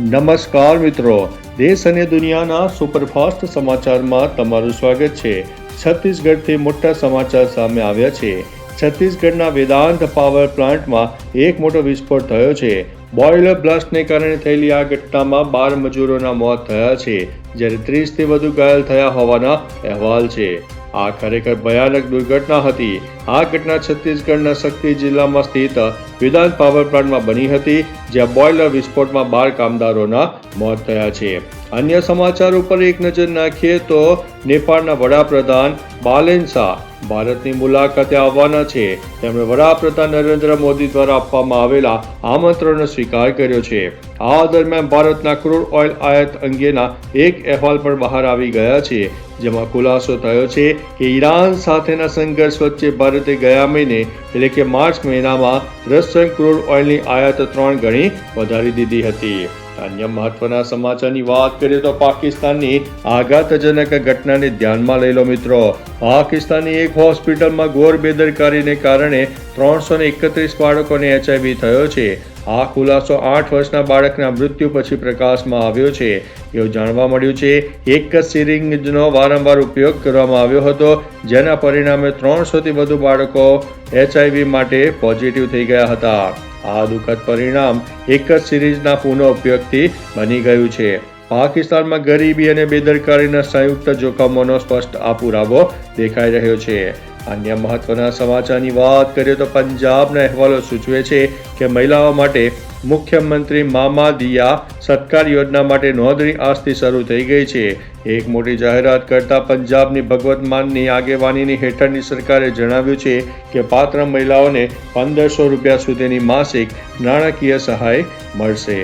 નમસ્કાર મિત્રો, દેશ અને દુનિયાના સુપરફાસ્ટ સમાચારમાં તમારું સ્વાગત છે। છત્તીસગઢથી મોટા સમાચાર સામે આવ્યા છે। છત્તીસગઢના વેદાંત પાવર પ્લાન્ટમાં એક મોટો વિસ્ફોટ થયો છે। બોઇલર બ્લાસ્ટને કારણે થયેલી આ ઘટનામાં 12 મજૂરોના મોત થયા છે, જ્યારે 30થી વધુ ઘાયલ થયા હોવાના અહેવાલ છે। આ ખરેખર ભયાનક દુર્ઘટના હતી। આ ઘટના છત્તીસગઢના શક્તિ જિલ્લામાં સ્થિત વેદાંત પાવર પ્લાન્ટમાં બની હતી, જ્યાં બોઇલર વિસ્ફોટમાં 12 કામદારોના મોત થયા છે। અન્ય સમાચાર ઉપર એક નજર નાખીએ તો નેપાળના વડાપ્રધાન બાલેન શાહ ભારતની મુલાકાતે આવવાના છે। તેમણે વડાપ્રધાન નરેન્દ્ર મોદી દ્વારા આપવામાં આવેલા આમંત્રણનો સ્વીકાર કર્યો છે। આ દરમિયાન ભારતના ક્રૂડ ઓઇલ આયાત અંગેના એક અહેવાલ પણ બહાર આવી ગયા છે, જેમાં ખુલાસો થયો છે કે ઈરાન સાથેના સંઘર્ષ વચ્ચે ભારતે ગયા મહિને એટલે કે માર્ચ મહિનામાં રશિયન ક્રૂડ ઓઇલની આયાત 3 ગણી વધારી દીધી હતી। અન્ય મહત્વના સમાચારની વાત કરીએ તો પાકિસ્તાનની આઘાતજનક ઘટનાને ધ્યાનમાં લઈ લો મિત્રો। પાકિસ્તાનની એક હોસ્પિટલમાં ઘોર બેદરકારીને કારણે 331 બાળકોને HIV થયો છે। આ ખુલાસો 8 વર્ષના બાળકના મૃત્યુ પછી પ્રકાશમાં આવ્યો છે। એવું જાણવા મળ્યું છે એક જ સિરિંજનો વારંવાર ઉપયોગ કરવામાં આવ્યો હતો, જેના પરિણામે 300થી વધુ બાળકો HIV માટે પોઝિટિવ થઈ ગયા હતા। આ દુઃખદ પરિણામ એક જ સિરીઝના પુનઃ ઉપયોગથી બની ગયું છે। પાકિસ્તાનમાં ગરીબી અને બેદરકારીના સંયુક્ત જોખમોનો સ્પષ્ટ આ પુરાવો દેખાઈ રહ્યો છે। અન્ય મહત્વના સમાચારની વાત કરીએ તો પંજાબના અહેવાલો સૂચવે છે કે મહિલાઓ માટે મુખ્યમંત્રી મામાદિયા સત્કાર યોજના માટે નોંધણી આજથી શરૂ થઈ ગઈ છે। એક મોટી જાહેરાત કરતા પંજાબની ભગવત માનની આગેવાનીની હેઠળની સરકારે જણાવ્યું છે કે પાત્ર મહિલાઓને 1500 રૂપિયા સુધીની માસિક નાણાકીય સહાય મળશે।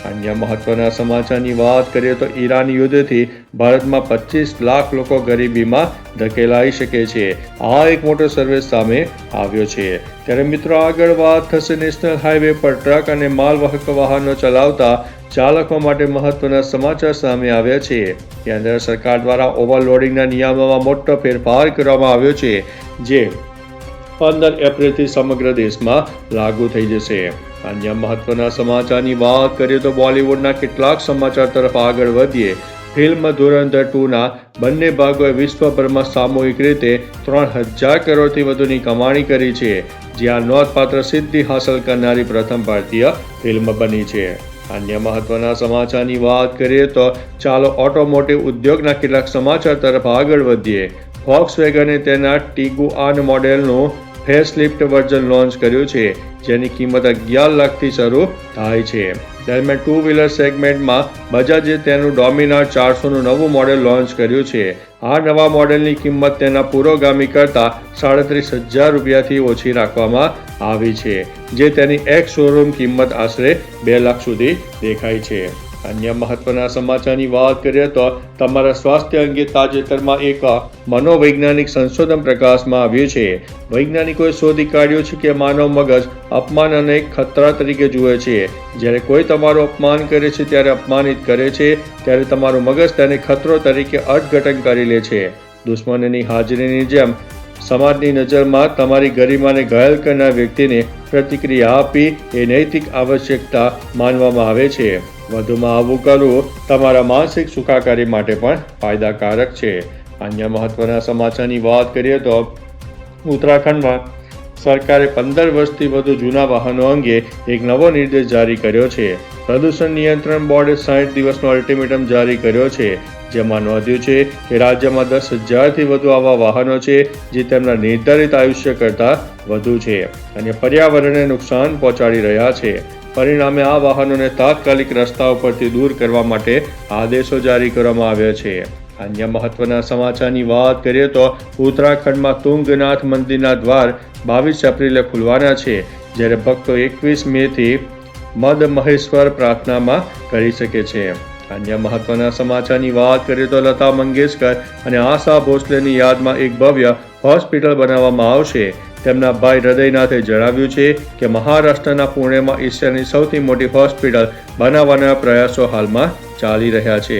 અન્ય મહત્વના સમાચારની વાત કરીએ તો ઈરાન યુદ્ધથી ભારતમાં 25 લાખ લોકો ગરીબીમાં ધકેલાઈ શકે છે। આ એક મોટો સર્વે સામે આવ્યો છે। ત્યારે મિત્રો આગળ વાત થશે નેશનલ હાઈવે પર ટ્રક અને માલવાહક વાહનો ચલાવતા ચાલકો માટે મહત્વના સમાચાર સામે આવ્યા છે। કેન્દ્ર સરકાર દ્વારા ઓવરલોડિંગના નિયમોમાં મોટો ફેરફાર કરવામાં આવ્યો છે, જે 15 એપ્રિલથી સમગ્ર દેશમાં લાગુ થઈ જશે। અન્ય મહત્વના સમાચારની વાત કરીએ તો બોલિવૂડના કેટલાક સમાચાર તરફ આગળ વધીએ। ફિલ્મ ધુરંધર 2ના બંને ભાગોએ વિશ્વભરમાં સામૂહિક રીતે 3000 કરોડથી વધુની કમાણી કરી છે, જે આ નોંધપાત્ર સિદ્ધિ હાંસલ કરનારી પ્રથમ ભારતીય ફિલ્મ બની છે। અન્ય મહત્વના સમાચારની વાત કરીએ તો ચાલો ઓટોમોટિવ ઉદ્યોગના કેટલાક સમાચાર તરફ આગળ વધીએ। ફોક્સવેગને તેના ટીગુઆન મોડેલનું ફેસલિફ્ટ વર્ઝન લોન્ચ કર્યું છે, જેની કિંમત 11 લાખથી શરૂ થાય છે। દરમિયાન ટુ વ્હીલર સેગમેન્ટમાં બજાજે તેનું ડોમિનાર 400નું નવું મોડેલ લોન્ચ કર્યું છે। આ નવા મોડેલની કિંમત તેના પુરોગામી કરતાં 37,000 રૂપિયાથી ઓછી રાખવામાં આવી છે, જે તેની એક્સ શોરૂમ કિંમત આશરે 2 લાખ સુધી દેખાય છે। અન્ય મહત્વના સમાચારની વાત કરીએ તો તમારા સ્વાસ્થ્ય અંગે તાજેતરમાં એક મનોવૈજ્ઞાનિક સંશોધન પ્રકાશમાં આવ્યું છે। વૈજ્ઞાનિકોએ શોધી કાઢ્યું છે કે માનવ મગજ અપમાન અને એક ખતરા તરીકે જુએ છે। જ્યારે કોઈ તમારું અપમાન કરે છે ત્યારે અપમાનિત કરે છે, ત્યારે તમારું મગજ તેને ખતરો તરીકે અર્થઘટન કરી લે છે। દુશ્મનની હાજરીની જેમ સમાજની નજરમાં તમારી ગરિમાને ઘાયલ કરનાર વ્યક્તિને પ્રતિક્રિયા આપી એ નૈતિક આવશ્યકતા માનવામાં આવે છે। વધુમાં આવું કરવું તમારા માનસિક સુખાકારી માટે પણ ફાયદાકારક છે। અન્ય મહત્વના સમાચારની વાત કરીએ તો ઉત્તરાખંડમાં સરકારે 15 વર્ષથી વધુ જૂના વાહનો અંગે એક નવો નિર્દેશ જારી કર્યો છે। પ્રદૂષણ નિયંત્રણ બોર્ડે 60 દિવસનો અલ્ટિમેટમ જારી કર્યો છે, જેમાં નોંધ્યું છે કે રાજ્યમાં 10,000થી વધુ આવા વાહનો છે જે તેમના નિર્ધારિત આયુષ્ય કરતાં વધુ છે અને પર્યાવરણને નુકસાન પહોંચાડી રહ્યા છે। પરિણામે આ વાહનોને તાત્કાલિક રસ્તાઓ પરથી દૂર કરવા માટે આદેશો જારી કરવામાં આવ્યા છે। અન્ય મહત્વના સમાચારની વાત કરીએ તો ઉત્તરાખંડમાં તુંગનાથ મંદિરના દ્વાર 22 એપ્રિલે ખુલવાના છે, જ્યારે ભક્તો 21 મેથી મદ મહેશ્વર પ્રાર્થનામાં કરી શકે છે। અન્ય મહત્વના સમાચારની વાત કરીએ તો લતા મંગેશકર અને આશા ભોસલેની યાદમાં એક ભવ્ય હોસ્પિટલ બનાવવામાં આવશે। તેમના ભાઈ હૃદયનાથે જણાવ્યું છે કે મહારાષ્ટ્રના પુણેમાં એશિયાની સૌથી મોટી હોસ્પિટલ બનાવવાના પ્રયાસો હાલમાં ચાલી રહ્યા છે।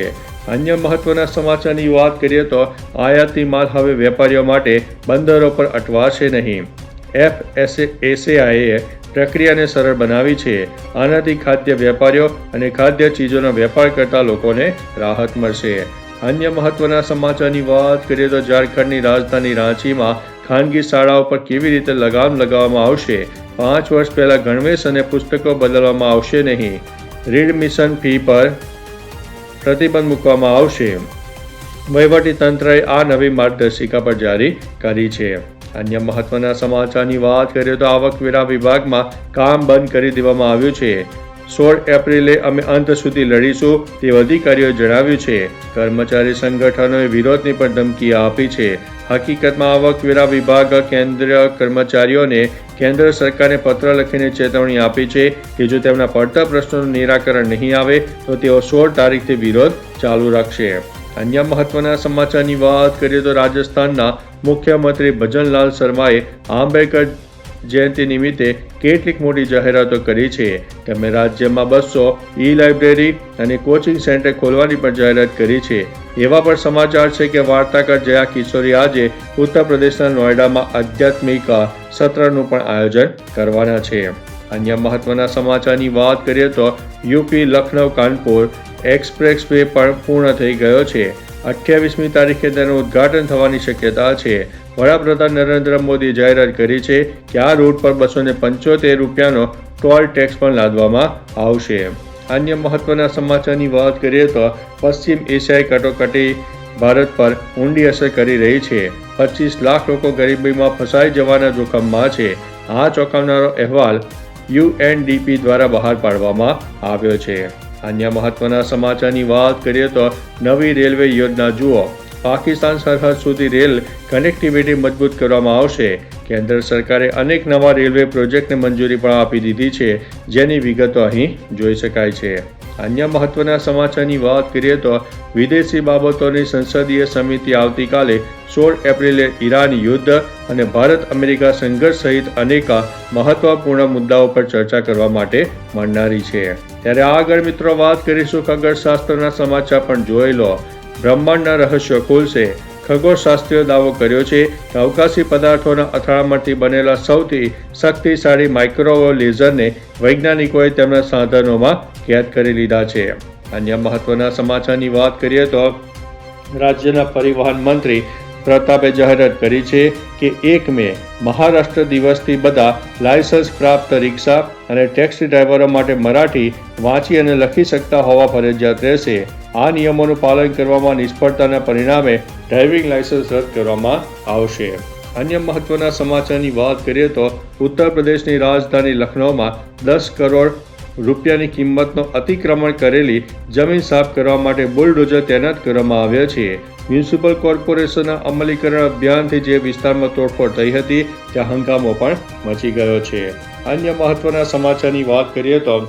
અન્ય મહત્વના સમાચારની વાત કરીએ તો આયાતી માલ હવે વેપારીઓ માટે બંદરો પર અટવાશે નહીં। FSSAIએ પ્રક્રિયાને સરળ બનાવી છે. આનાથી ખાદ્ય વેપારીઓ અને ખાદ્ય ચીજોનો વેપાર કરતા લોકોને રાહત મળશે. અન્ય મહત્વના સમાચારની વાત કરીએ તો ઝારખંડની રાજધાની રાંચીમાં ખાનગી શાળાઓ પર કેવી રીતે લગામ લગાવવામાં આવશે. 5 વર્ષ પહેલા ગણવેશ અને પુસ્તકો બદલવામાં આવશે નહીં. રીડ મિશન ફી પર પ્રતિબંધ મૂકવામાં આવશે. વહીવટીતંત્રએ આ નવી માર્ગદર્શિકા પર જારી કરી છે. અન્ય મહત્વના સમાચારની વાત કરીએ તો આવકવેરા વિભાગમાં કામ બંધ કરી દેવામાં આવ્યું છે. 16 એપ્રિલે અમે અંત સુધી લડીશું તેવું અધિકારીઓએ જણાવ્યું છે. કર્મચારી સંગઠનોએ વિરોધની પણ ધમકી આપી છે. હકીકતમાં આવકવેરા વિભાગ કેન્દ્રીય કર્મચારીઓને કેન્દ્ર સરકારને પત્ર લખીને ચેતવણી આપી છે કે જો તેમના પડતર પ્રશ્નોનું નિરાકરણ નહીં આવે તો તેઓ 16 તારીખથી વિરોધ ચાલુ રાખશે. અન્ય મહત્વના સમાચારની વાત કરીએ તો રાજસ્થાનના મુખ્યમંત્રી ભજનલાલ શર્માએ આંબેડકર જયંતિ નિમિત્તે કેટલીક મોટી જાહેરાતો કરી છે. તેમણે રાજ્યમાં 200 ઈ-લાઇબ્રેરી અને કોચિંગ સેન્ટર ખોલવાની પણ જાહેરાત કરી છે. એવા પણ સમાચાર છે કે વાર્તાકાર જયા કિશોરી આજે ઉત્તર પ્રદેશના નોઈડામાં આધ્યાત્મિક સત્રનું પણ આયોજન કરવાના છે. અન્ય મહત્વના સમાચારની વાત કરીએ તો UP Lucknow Kanpur express way પણ પૂર્ણ થઈ ગયો છે. 28મી તારીખે તેનું ઉદ્ઘાટન થવાની શક્યતા છે. વડાપ્રધાન નરેન્દ્ર મોદીએ જાહેરાત કરી છે કે આ રૂટ પર 275 રૂપિયાનો ટોલ ટેક્સ પણ લાદવામાં આવશે. અન્ય મહત્વના સમાચારની વાત કરીએ તો પશ્ચિમ એશિયાઈ કટોકટી ભારત પર ઊંડી અસર કરી રહી છે. 25 લાખ લોકો ગરીબીમાં ફસાઈ જવાના જોખમમાં છે. આ ચોંકાવનારો અહેવાલ UNDP દ્વારા બહાર પાડવામાં આવ્યો છે. અન્ય મહત્વના સમાચારની વાત કરીએ તો નવી રેલવે યોજના જુઓ. પાકિસ્તાન સરહદ સુધી રેલ કનેક્ટિવિટી મજબૂત કરવામાં આવશે. કેન્દ્ર સરકારે અનેક નવા રેલવે પ્રોજેક્ટને મંજૂરી પણ આપી દીધી છે, જેની વિગતો અહીં જોઈ શકાય છે. અન્ય મહત્વના સમાચારની વાત કરીએ તો વિદેશી બાબતોની સંસદીય સમિતિ આવતીકાલે 16 એપ્રિલે ઈરાન યુદ્ધ અને ભારત અમેરિકા સંઘર્ષ સહિત અનેક મહત્વપૂર્ણ મુદ્દાઓ પર ચર્ચા કરવા માટે મળનારી છે. ત્યારે આગળ મિત્રો વાત કરીશું ખગોળશાસ્ત્રના સમાચાર પણ જોઈ લો. બ્રહ્માંડના રહસ્યો ખુલશે. ખગોળશાસ્ત્રીઓ દાવો કર્યો છે કે અવકાશી પદાર્થોના અથડામણથી બનેલા સૌથી શક્તિશાળી માઇક્રોવેવ લેઝરને વૈજ્ઞાનિકોએ તેમના સાધનોમાં કેદ કરી લીધા છે. અન્ય મહત્વના સમાચારની વાત કરીએ તો રાજ્યના પરિવહન મંત્રી પ્રતાપે જાહેરાત કરી છે કે 1 મે મહારાષ્ટ્ર દિવસથી બધા લાયસન્સ પ્રાપ્ત રિક્ષા અને ટેક્સી ડ્રાઈવરો માટે મરાઠી વાંચી અને લખી શકતા હોવા ફરજિયાત રહેશે. આ નિયમોનું પાલન કરવામાં નિષ્ફળતાના પરિણામે ડ્રાઇવિંગ લાયસન્સ રદ કરવામાં આવશે. અન્ય મહત્વના સમાચારની વાત કરીએ તો ઉત્તર પ્રદેશની રાજધાની લખનૌમાં 10 કરોડ રૂપિયાની કિંમતનો અતિક્રમણ કરેલી જમીન સાફ કરવા માટે બુલડોઝર તૈનાત કરવામાં આવ્યા છે. મ્યુનિસિપલ કોર્પોરેશનના અમલીકરણ અભિયાનથી જે વિસ્તારમાં તોડફોડ થઈ હતી ત્યાં હંગામો પણ મચી ગયો છે. અન્ય મહત્વના સમાચારની વાત કરીએ તો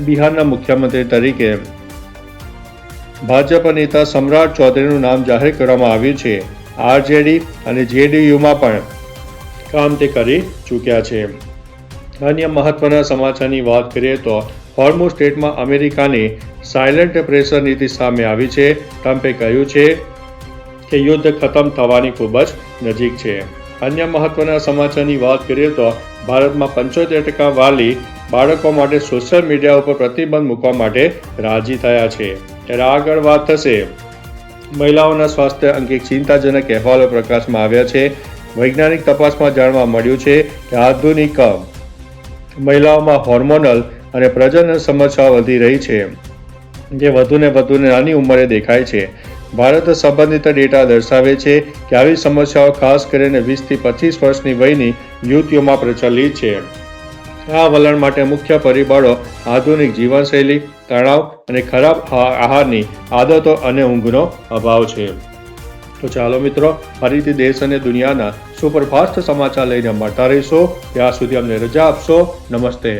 બિહારના મુખ્યમંત્રી તરીકે ભાજપ નેતા સમ્રાટ ચૌધરીનું નામ જાહેર કરવામાં આવ્યું છે. RJD અને JDUમાં પણ કામ તે કરી ચૂક્યા છે. અન્ય મહત્વના સમાચારની વાત કરીએ તો હોર્મુઝ સ્ટ્રેટમાં અમેરિકાની સાયલન્ટ પ્રેશર નીતિ સામે આવી છે. ટ્રમ્પે કહ્યું છે કે યુદ્ધ ખતમ થવાની ખૂબ જ નજીક છે. અન્ય મહત્વના સમાચારની વાત કરીએ તો ભારતમાં 75% વાલી બાળકો માટે સોશિયલ મીડિયા ઉપર પ્રતિબંધ મૂકવા માટે રાજી થયા છે. ત્યારે આગળ વાત થશે મહિલાઓના સ્વાસ્થ્ય અંગે ચિંતાજનક અહેવાલો પ્રકાશમાં આવ્યા છે. વૈજ્ઞાનિક તપાસમાં જાણવા મળ્યું છે કે આધુનિક મહિલાઓમાં હોર્મોનલ અને પ્રજનન સમસ્યાઓ વધી રહી છે, જે વધુને વધુ નાની ઉંમરે દેખાય છે. ભારત સંબંધિત ડેટા દર્શાવે છે કે આવી સમસ્યાઓ ખાસ કરીને 20 થી 25 વર્ષની વયની યુવતીઓમાં પ્રચલિત છે. આ વલણ માટે મુખ્ય પરિબળો આધુનિક જીવનશૈલી, તણાવ અને ખરાબ આહારની આદતો અને ઊંઘનો અભાવ છે. તો ચાલો મિત્રો, ફરીથી દેશ અને દુનિયાના સુપરફાસ્ટ સમાચાર લઈને મળતા રહીશો. ત્યાં સુધી અમને રજા આપશો. નમસ્તે.